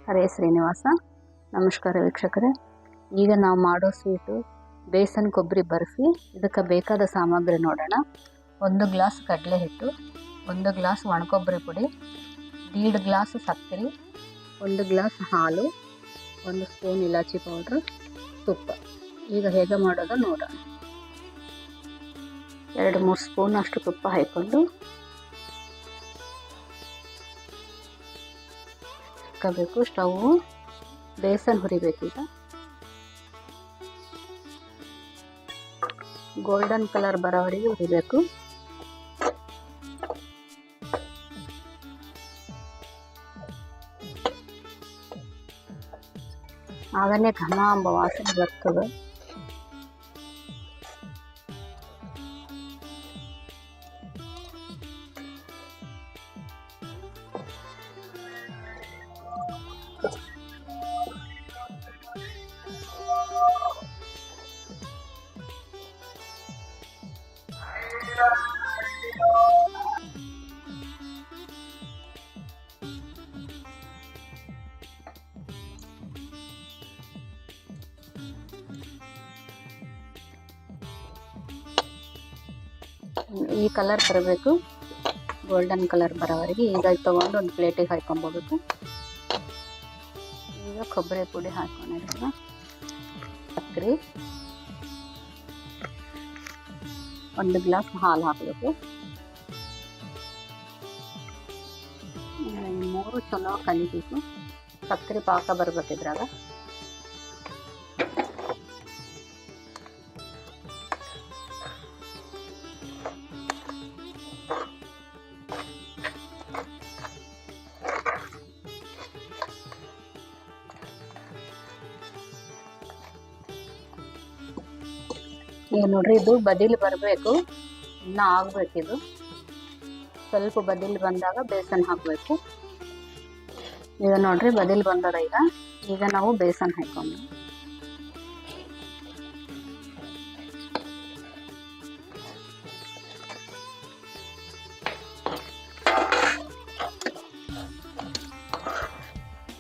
ಹರೇ ಶ್ರೀನಿವಾಸ. ನಮಸ್ಕಾರ ವೀಕ್ಷಕರೇ. ಈಗ ನಾವು ಮಾಡೋ ಸ್ವೀಟು ಬೇಸನ್ ಕೊಬ್ಬರಿ ಬರ್ಫಿ. ಇದಕ್ಕೆ ಬೇಕಾದ ಸಾಮಗ್ರಿ ನೋಡೋಣ. 1 ಗ್ಲಾಸ್ ಕಡಲೆ ಹಿಟ್ಟು, 1 ಗ್ಲಾಸ್ ಒಣಕೊಬ್ಬರಿ ಪುಡಿ, 1.5 ಗ್ಲಾಸ್ ಸಕ್ಕರೆ, 1 ಗ್ಲಾಸ್ ಹಾಲು, 1 ಸ್ಪೂನ್ ಇಲಾಚಿ ಪೌಡ್ರ್, ತುಪ್ಪ. ಈಗ ಹೇಗೆ ಮಾಡೋದು ನೋಡೋಣ. 2-3 ಸ್ಪೂನ್ ಅಷ್ಟು ತುಪ್ಪ ಹಾಕ್ಕೊಂಡು ಬೇಕು. ಸ್ಟವ್ ಬೇಸನ್ ಹುರಿಬೇಕೀಗ. ಗೋಲ್ಡನ್ ಕಲರ್ ಬರೋವರೆಗೆ ಹುರಿಬೇಕು. ಆಗನೇ ಘಮ ಎಂಬ ವಾಸನೆ ಬರ್ತದೆ. ಈ ಕಲರ್ ಬರಬೇಕು, ಗೋಲ್ಡನ್ ಕಲರ್ ಬರೋವರೆಗೆ. ಈಗ ತಗೊಂಡು ಒಂದು ಪ್ಲೇಟಿಗೆ ಹಾಕ್ಕೊಂಬೋಬೇಕು. ಈಗ ಕೊಬ್ಬರಿ ಪುಡಿ ಹಾಕ್ಕೊಂಡಿರ್ತೀವಿ, ಸಕ್ಕರೆ, 1 ಗ್ಲಾಸ್ ಹಾಲು ಹಾಕಬೇಕು. 3 ಚಲೋ ಕಲಿಬೇಕು. ಸಕ್ಕರೆ ಪಾಕ ಬರ್ಬೇಕಿದ್ರಾಗ. ಈಗ ನೋಡ್ರಿ, ಇದು ಬದಿಲಿ ಬರಬೇಕು, ಇನ್ನೂ ಆಗಬೇಕಿದು. ಸ್ವಲ್ಪ ಬದಿಲಿ ಬಂದಾಗ ಬೇಸನ್ ಹಾಕಬೇಕು. ಈಗ ನೋಡ್ರಿ, ಬದಿಲಿ ಬಂದದ. ಈಗ ನಾವು ಬೇಸನ್ ಹಾಕೊಂಡು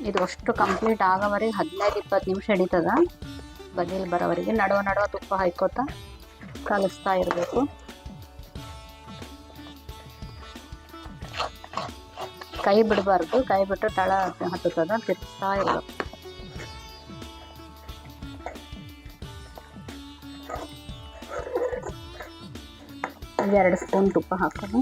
ಇದು ಅಷ್ಟು ಕಂಪ್ಲೀಟ್ ಆಗೋವರೆಗೆ 15-20 ನಿಮಿಷ ಹಿಡಿತದ. ಬದಿಲಿ ಬರೋವರೆಗೆ ನಡುವ ತುಪ್ಪ ಹಾಕೋತಾ ಕಲಿಸ್ತಾ ಇರಬೇಕು. ಕೈ ಬಿಡಬಾರ್ದು, ಕೈ ಬಿಟ್ಟು ತಳ ಹತ್ತದ, ತಿರ್ಸ್ತಾ ಇರಬೇಕು. ಈಗ 2 ಸ್ಪೂನ್ ತುಪ್ಪ ಹಾಕೋದು.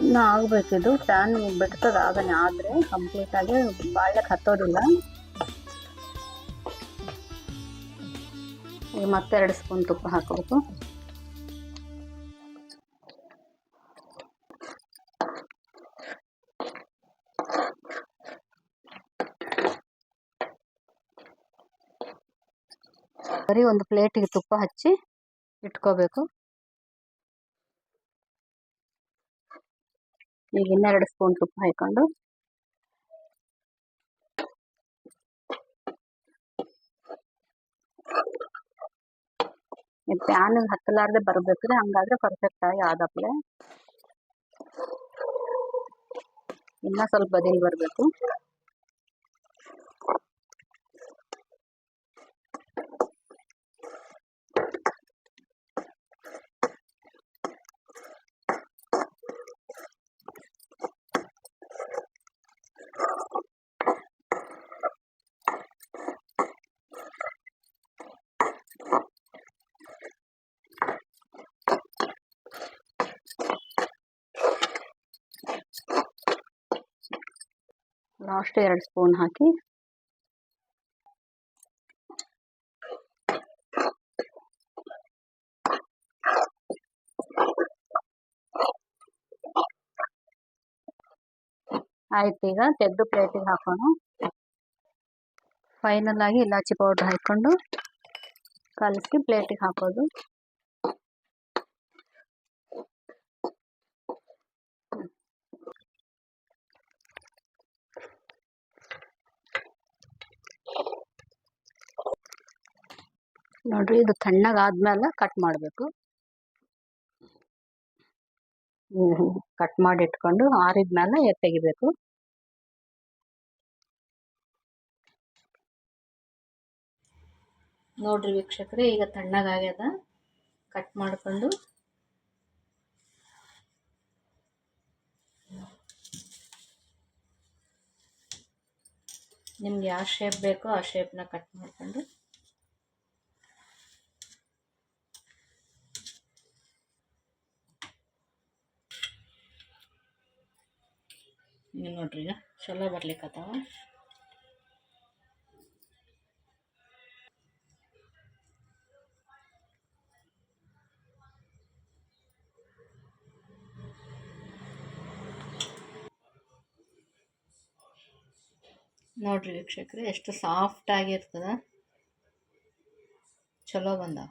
ಇನ್ನೂ ಆಗಬೇಕಿದು. ಫ್ಯಾನ್ ಬಿಡ್ತದ ಆಗನೆ, ಆದರೆ ಕಂಪ್ಲೀಟಾಗಿ ಬಾಳ್ಯಕ್ಕೆ ಹತ್ತೋದಿಲ್ಲ. ಈಗ ಮತ್ತೆ 2 ಸ್ಪೂನ್ ತುಪ್ಪ ಹಾಕಬೇಕು. ಬರೀ ಒಂದು ಪ್ಲೇಟಿಗೆ ತುಪ್ಪ ಹಚ್ಚಿ ಇಟ್ಕೋಬೇಕು. ಈಗ ಇನ್ನ 2 ಸ್ಪೂನ್ ತುಪ್ಪ ಹಾಕೊಂಡು ಪ್ಯಾನ್ ಹತ್ತಲಾರ್ದೆ ಬರಬೇಕ್ರಿ. ಹಂಗಾದ್ರೆ ಪರ್ಫೆಕ್ಟ್ ಆಗಿ ಆದಪ್ಲೆ. ಇನ್ನ ಸ್ವಲ್ಪ ಬದಿಲಿ ಬರಬೇಕು. ಲಾಸ್ಟ್ 2 ಸ್ಪೂನ್ ಹಾಕಿ ಆಯ್ತು. ಈಗ ತೆಗೆದು ಪ್ಲೇಟಿಗೆ ಹಾಕೋಣ. ಫೈನಲ್ ಆಗಿ ಇಲಾಚಿ ಪೌಡರ್ ಹಾಕ್ಕೊಂಡು ಕಲಸಿ ಪ್ಲೇಟಿಗೆ ಹಾಕೋದು. ನೋಡ್ರಿ, ಇದು ತಣ್ಣಗಾದ್ಮೇಲೆ ಕಟ್ ಮಾಡಬೇಕು. ಕಟ್ ಮಾಡಿ ಇಟ್ಕೊಂಡು ಆರಿದ್ಮೇಲೆ ತೆಗಿಬೇಕು. ನೋಡ್ರಿ ವೀಕ್ಷಕರೇ, ಈಗ ತಣ್ಣಗಾಗ್ಯದ. ಕಟ್ ಮಾಡಿಕೊಂಡು ನಿಮ್ಗೆ ಯಾವ ಶೇಪ್ ಬೇಕೋ ಆ ಶೇಪ್ನ ಕಟ್ ಮಾಡ್ಕೊಂಡು ಈಗ ನೋಡ್ರಿ, ಈಗ ಚಲೋ ಬರ್ಲಿಕ್ಕತ್ತಾವ. ನೋಡ್ರಿ ವೀಕ್ಷಕರೇ, ಎಷ್ಟು ಸಾಫ್ಟ್ ಆಗಿರ್ತದ, ಚಲೋ ಬಂದಾವ.